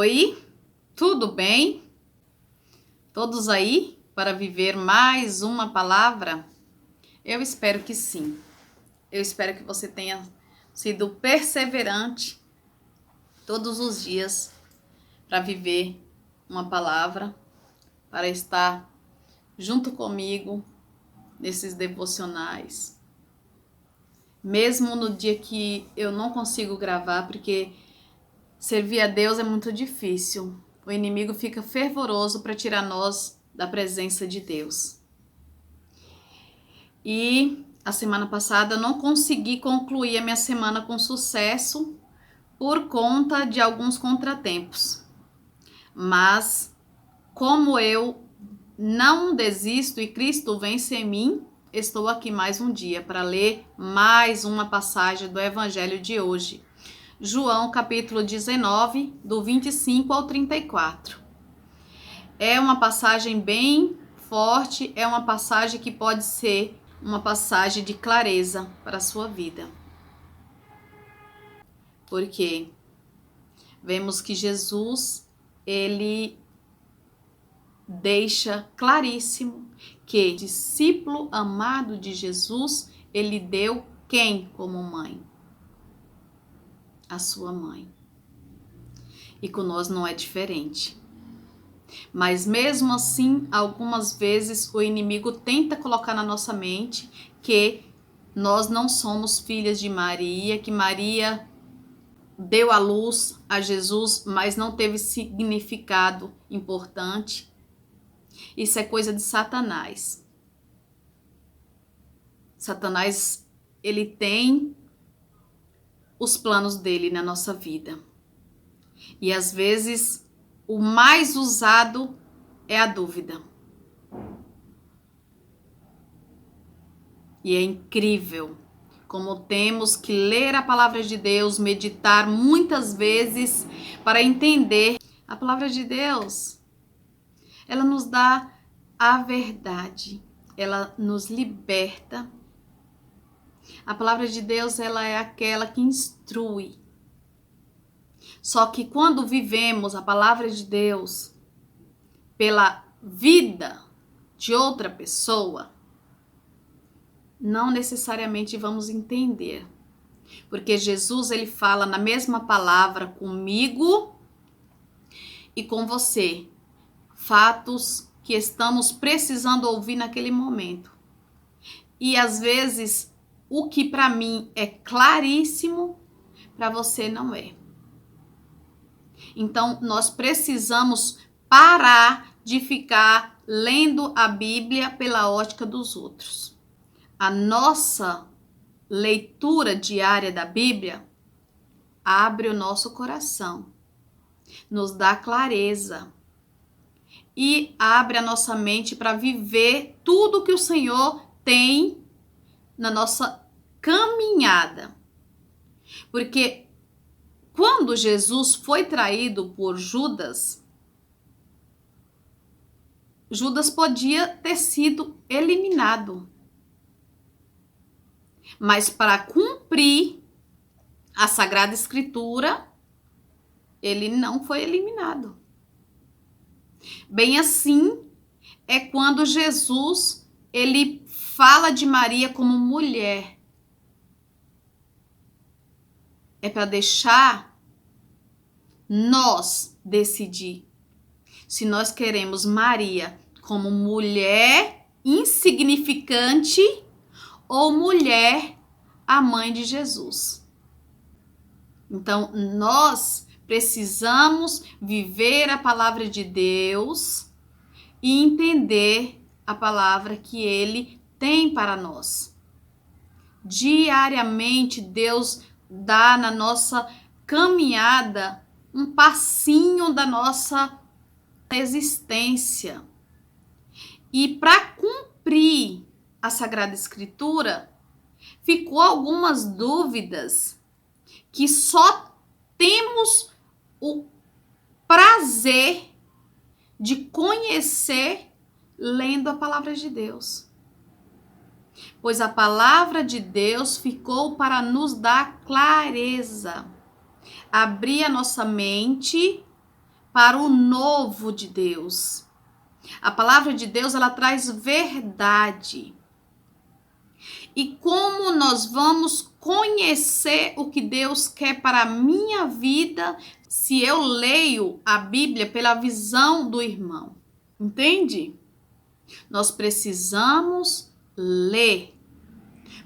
Oi, tudo bem? Todos aí para viver mais uma palavra? Eu espero que sim. Eu espero que você tenha sido perseverante todos os dias para viver uma palavra, para estar junto comigo nesses devocionais. Mesmo no dia que eu não consigo gravar, porque servir a Deus é muito difícil. O inimigo fica fervoroso para tirar nós da presença de Deus. E a semana passada eu não consegui concluir a minha semana com sucesso por conta de alguns contratempos. Mas como eu não desisto e Cristo vence em mim, estou aqui mais um dia para ler mais uma passagem do Evangelho de hoje. João capítulo 19, do 25 ao 34. É uma passagem bem forte, é uma passagem que pode ser uma passagem de clareza para a sua vida. Porque vemos que Jesus, ele deixa claríssimo que discípulo amado de Jesus, ele deu quem como mãe? A sua mãe. E com nós não é diferente. Mas mesmo assim, algumas vezes o inimigo tenta colocar na nossa mente que nós não somos filhas de Maria, que Maria deu à luz a Jesus, mas não teve significado importante. Isso é coisa de Satanás. Satanás, ele tem os planos dele na nossa vida. E às vezes o mais usado é a dúvida. E é incrível como temos que ler a palavra de Deus, meditar muitas vezes para entender. A palavra de Deus, ela nos dá a verdade, ela nos liberta. A palavra de Deus, ela é aquela que instrui. Só que quando vivemos a palavra de Deus pela vida de outra pessoa, não necessariamente vamos entender. Porque Jesus, ele fala na mesma palavra comigo e com você. Fatos que estamos precisando ouvir naquele momento. E às vezes, o que para mim é claríssimo, para você não é. Então, nós precisamos parar de ficar lendo a Bíblia pela ótica dos outros. A nossa leitura diária da Bíblia abre o nosso coração, nos dá clareza e abre a nossa mente para viver tudo que o Senhor tem na nossa caminhada. Porque quando Jesus foi traído por Judas, Judas podia ter sido eliminado. Mas para cumprir a Sagrada Escritura, ele não foi eliminado. Bem assim é quando Jesus, ele fala de Maria como mulher. É para deixar nós decidir se nós queremos Maria como mulher insignificante ou mulher a mãe de Jesus. Então, nós precisamos viver a palavra de Deus e entender a palavra que Ele tem para nós. Diariamente, Deus dá na nossa caminhada um passinho da nossa existência. E para cumprir a Sagrada Escritura, ficou algumas dúvidas que só temos o prazer de conhecer lendo a palavra de Deus. Pois a palavra de Deus ficou para nos dar clareza, abrir a nossa mente para o novo de Deus. A palavra de Deus, ela traz verdade. E como nós vamos conhecer o que Deus quer para a minha vida se eu leio a Bíblia pela visão do irmão? Entende? Nós precisamos ler,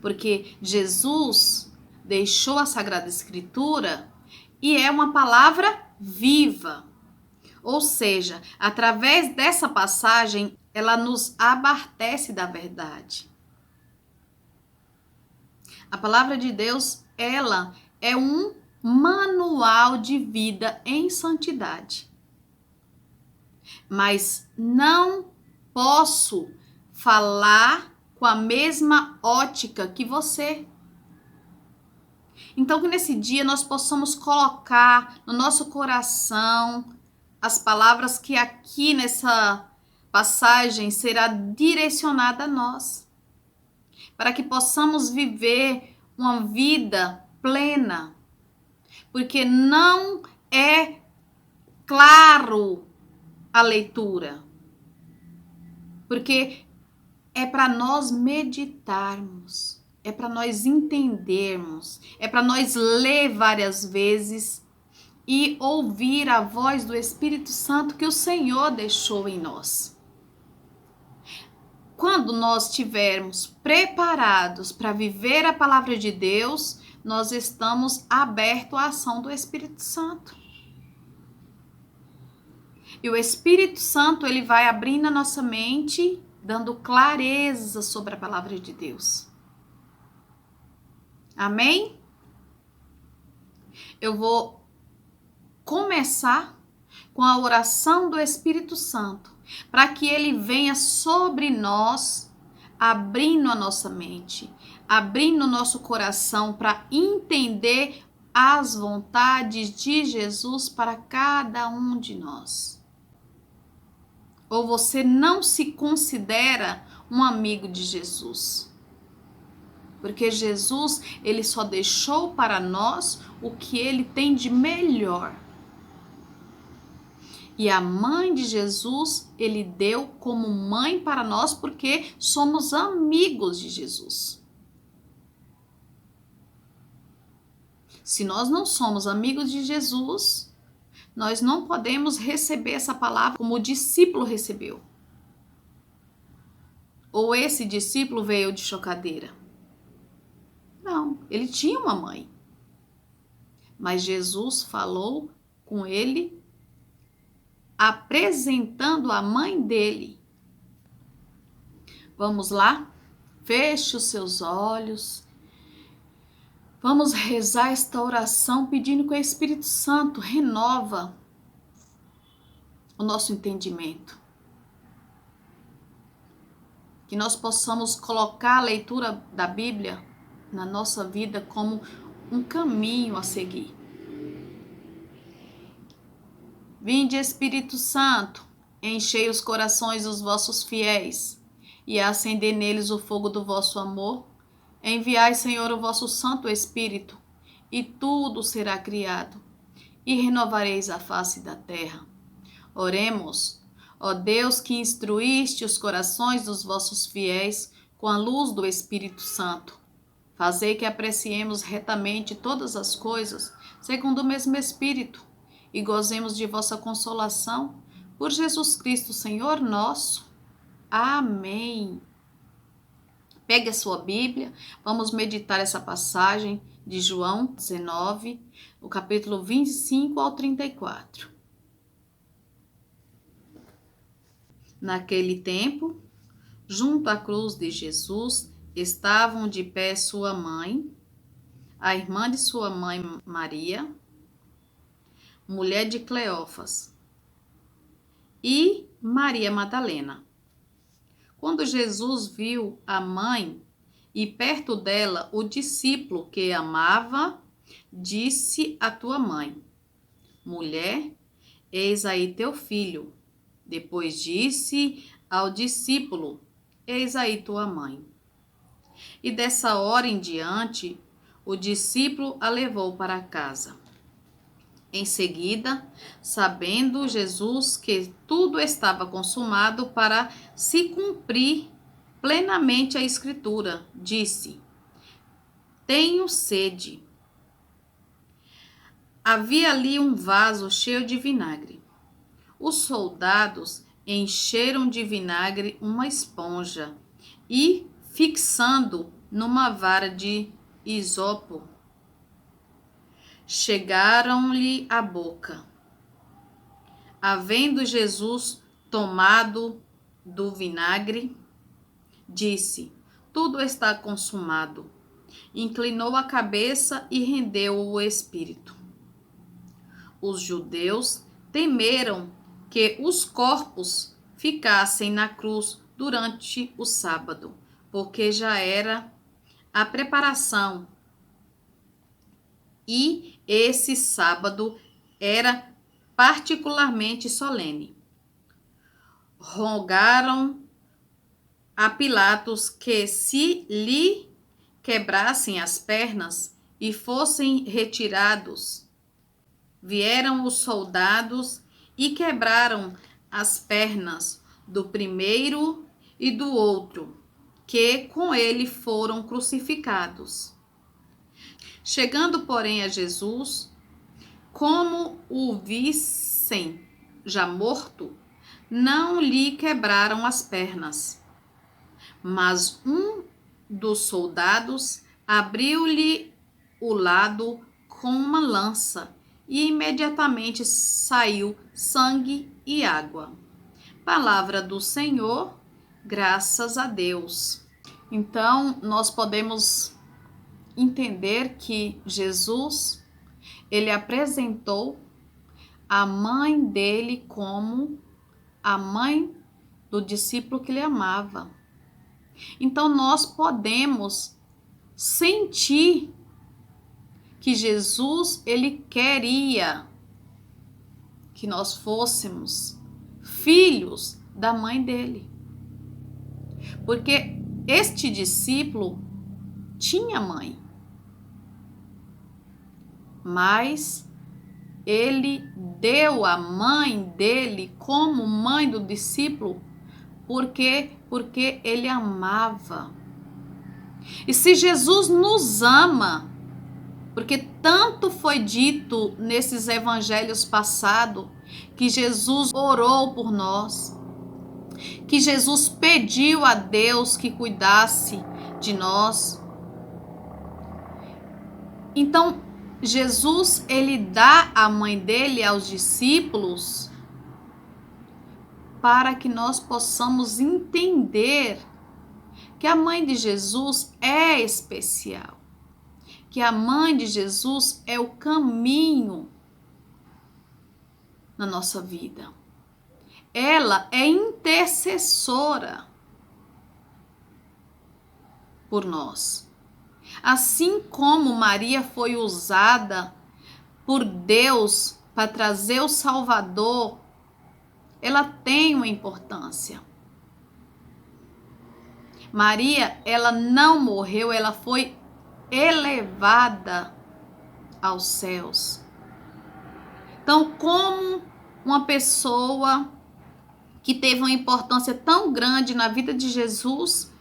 porque Jesus deixou a Sagrada Escritura e é uma palavra viva. Ou seja, através dessa passagem, ela nos abastece da verdade. A palavra de Deus, ela é um manual de vida em santidade. Mas não posso falar com a mesma ótica que você. Então, que nesse dia nós possamos colocar no nosso coração as palavras que aqui nessa passagem será direcionada a nós, para que possamos viver uma vida plena, porque não é claro a leitura, porque é para nós meditarmos, é para nós entendermos, é para nós ler várias vezes e ouvir a voz do Espírito Santo que o Senhor deixou em nós. Quando nós estivermos preparados para viver a palavra de Deus, nós estamos abertos à ação do Espírito Santo. E o Espírito Santo, ele vai abrindo a nossa mente, dando clareza sobre a palavra de Deus. Amém? Eu vou começar com a oração do Espírito Santo, para que ele venha sobre nós, abrindo a nossa mente, abrindo o nosso coração para entender as vontades de Jesus para cada um de nós. Ou você não se considera um amigo de Jesus? Porque Jesus, ele só deixou para nós o que ele tem de melhor. E a mãe de Jesus, ele deu como mãe para nós porque somos amigos de Jesus. Se nós não somos amigos de Jesus, nós não podemos receber essa palavra como o discípulo recebeu. Ou esse discípulo veio de chocadeira. Não, ele tinha uma mãe. Mas Jesus falou com ele, apresentando a mãe dele. Vamos lá? Feche os seus olhos. Vamos rezar esta oração pedindo que o Espírito Santo renova o nosso entendimento. Que nós possamos colocar a leitura da Bíblia na nossa vida como um caminho a seguir. Vinde, Espírito Santo, enchei os corações dos vossos fiéis e acendei neles o fogo do vosso amor. Enviai, Senhor, o vosso Santo Espírito, e tudo será criado, e renovareis a face da terra. Oremos, ó Deus, que instruíste os corações dos vossos fiéis com a luz do Espírito Santo. Fazei que apreciemos retamente todas as coisas, segundo o mesmo Espírito, e gozemos de vossa consolação, por Jesus Cristo, Senhor nosso. Amém. Pegue a sua Bíblia, vamos meditar essa passagem de João 19, o capítulo 25 ao 34. Naquele tempo, junto à cruz de Jesus, estavam de pé sua mãe, a irmã de sua mãe Maria, mulher de Cleófas, e Maria Madalena. Quando Jesus viu a mãe e perto dela o discípulo que amava, disse à tua mãe: mulher, eis aí teu filho. Depois disse ao discípulo: eis aí tua mãe. E dessa hora em diante, o discípulo a levou para casa. Em seguida, sabendo Jesus que tudo estava consumado para se cumprir plenamente a Escritura, disse: Tenho sede. Havia ali um vaso cheio de vinagre. Os soldados encheram de vinagre uma esponja e, fixando numa vara de isopo, chegaram-lhe à boca. Havendo Jesus tomado do vinagre, disse: Tudo está consumado. Inclinou a cabeça e rendeu o espírito. Os judeus temeram que os corpos ficassem na cruz durante o sábado, porque já era a preparação. E esse sábado era particularmente solene. Rogaram a Pilatos que se lhe quebrassem as pernas e fossem retirados. Vieram os soldados e quebraram as pernas do primeiro e do outro, que com ele foram crucificados. Chegando, porém, a Jesus, como o vissem já morto, não lhe quebraram as pernas. Mas um dos soldados abriu-lhe o lado com uma lança e imediatamente saiu sangue e água. Palavra do Senhor, graças a Deus. Então, nós podemos entender que Jesus, ele apresentou a mãe dele como a mãe do discípulo que ele amava. Então, nós podemos sentir que Jesus, ele queria que nós fôssemos filhos da mãe dele. Porque este discípulo tinha mãe, mas ele deu a mãe dele como mãe do discípulo porque ele amava. E se Jesus nos ama, porque tanto foi dito nesses evangelhos passados que Jesus orou por nós, que Jesus pediu a Deus que cuidasse de nós. Então, Jesus, ele dá a mãe dele aos discípulos para que nós possamos entender que a mãe de Jesus é especial, que a mãe de Jesus é o caminho na nossa vida. Ela é intercessora por nós. Assim como Maria foi usada por Deus para trazer o Salvador, ela tem uma importância. Maria, ela não morreu, ela foi elevada aos céus. Então, como uma pessoa que teve uma importância tão grande na vida de Jesus,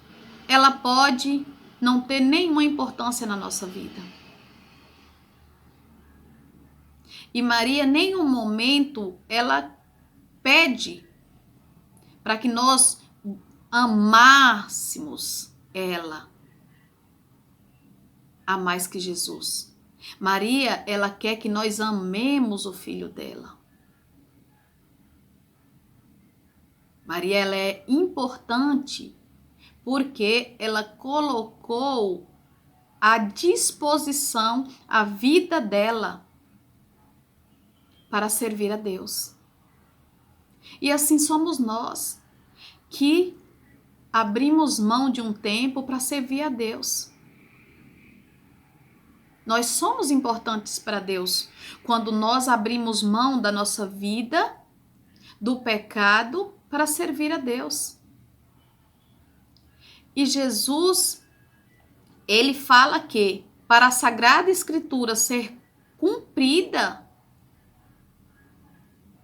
ela pode não ter nenhuma importância na nossa vida. E Maria, em nenhum momento, ela pede para que nós amássemos ela a mais que Jesus. Maria, ela quer que nós amemos o filho dela. Maria, ela é importante porque ela colocou à disposição a vida dela para servir a Deus. E assim somos nós, que abrimos mão de um tempo para servir a Deus. Nós somos importantes para Deus quando nós abrimos mão da nossa vida, do pecado, para servir a Deus. E Jesus, ele fala que para a Sagrada Escritura ser cumprida,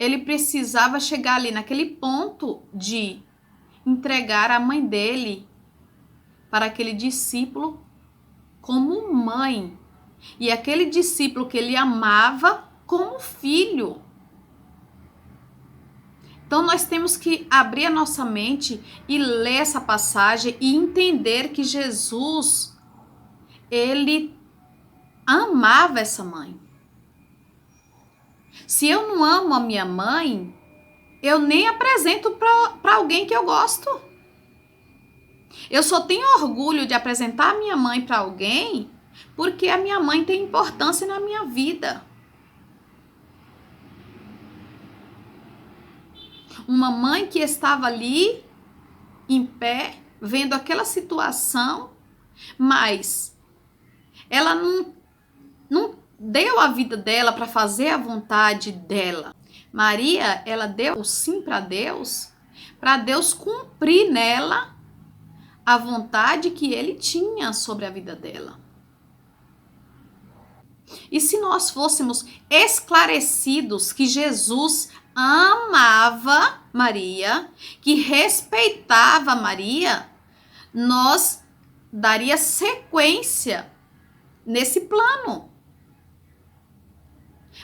ele precisava chegar ali naquele ponto de entregar a mãe dele para aquele discípulo como mãe. E aquele discípulo que ele amava como filho. Então nós temos que abrir a nossa mente e ler essa passagem e entender que Jesus, ele amava essa mãe. Se eu não amo a minha mãe, eu nem apresento para alguém que eu gosto. Eu só tenho orgulho de apresentar a minha mãe para alguém porque a minha mãe tem importância na minha vida. Uma mãe que estava ali, em pé, vendo aquela situação, mas ela não deu a vida dela para fazer a vontade dela. Maria, ela deu o sim para Deus cumprir nela a vontade que ele tinha sobre a vida dela. E se nós fôssemos esclarecidos que Jesus amava Maria, que respeitava Maria, nós daria sequência nesse plano.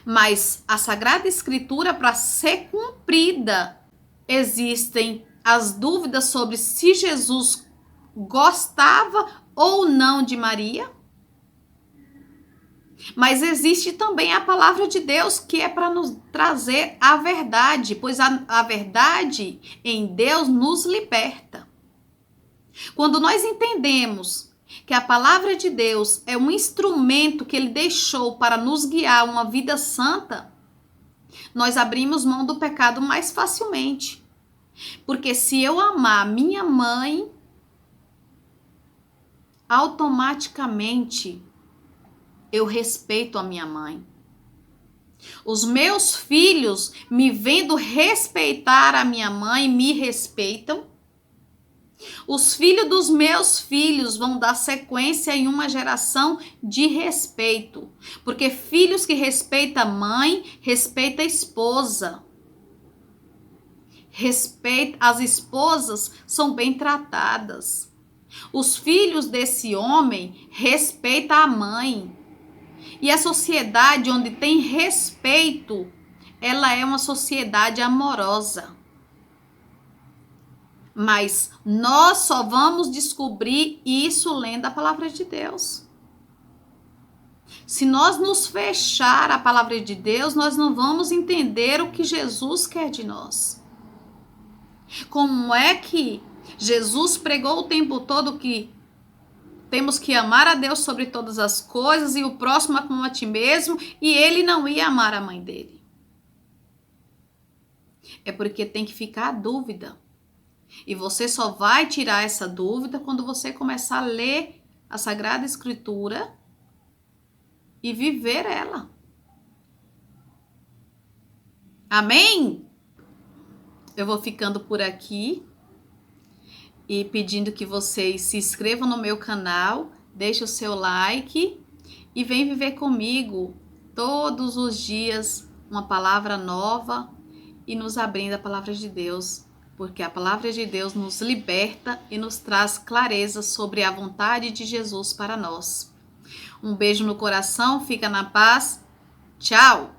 Mas a Sagrada Escritura, para ser cumprida, existem as dúvidas sobre se Jesus gostava ou não de Maria. Mas existe também a palavra de Deus, que é para nos trazer a verdade, pois a verdade em Deus nos liberta. Quando nós entendemos que a palavra de Deus é um instrumento que ele deixou para nos guiar a uma vida santa, nós abrimos mão do pecado mais facilmente. Porque se eu amar minha mãe, automaticamente eu respeito a minha mãe. Os meus filhos, me vendo respeitar a minha mãe, me respeitam. Os filhos dos meus filhos vão dar sequência em uma geração de respeito. Porque filhos que respeitam a mãe, respeitam a esposa. As esposas são bem tratadas. Os filhos desse homem respeitam a mãe. E a sociedade onde tem respeito, ela é uma sociedade amorosa. Mas nós só vamos descobrir isso lendo a palavra de Deus. Se nós nos fechar a palavra de Deus, nós não vamos entender o que Jesus quer de nós. Como é que Jesus pregou o tempo todo que temos que amar a Deus sobre todas as coisas e o próximo como a ti mesmo, e ele não ia amar a mãe dele? É porque tem que ficar a dúvida. E você só vai tirar essa dúvida quando você começar a ler a Sagrada Escritura e viver ela. Amém? Eu vou ficando por aqui e pedindo que vocês se inscrevam no meu canal, deixe o seu like e vem viver comigo todos os dias uma palavra nova e nos abrindo a palavra de Deus, porque a palavra de Deus nos liberta e nos traz clareza sobre a vontade de Jesus para nós. Um beijo no coração, fica na paz, tchau!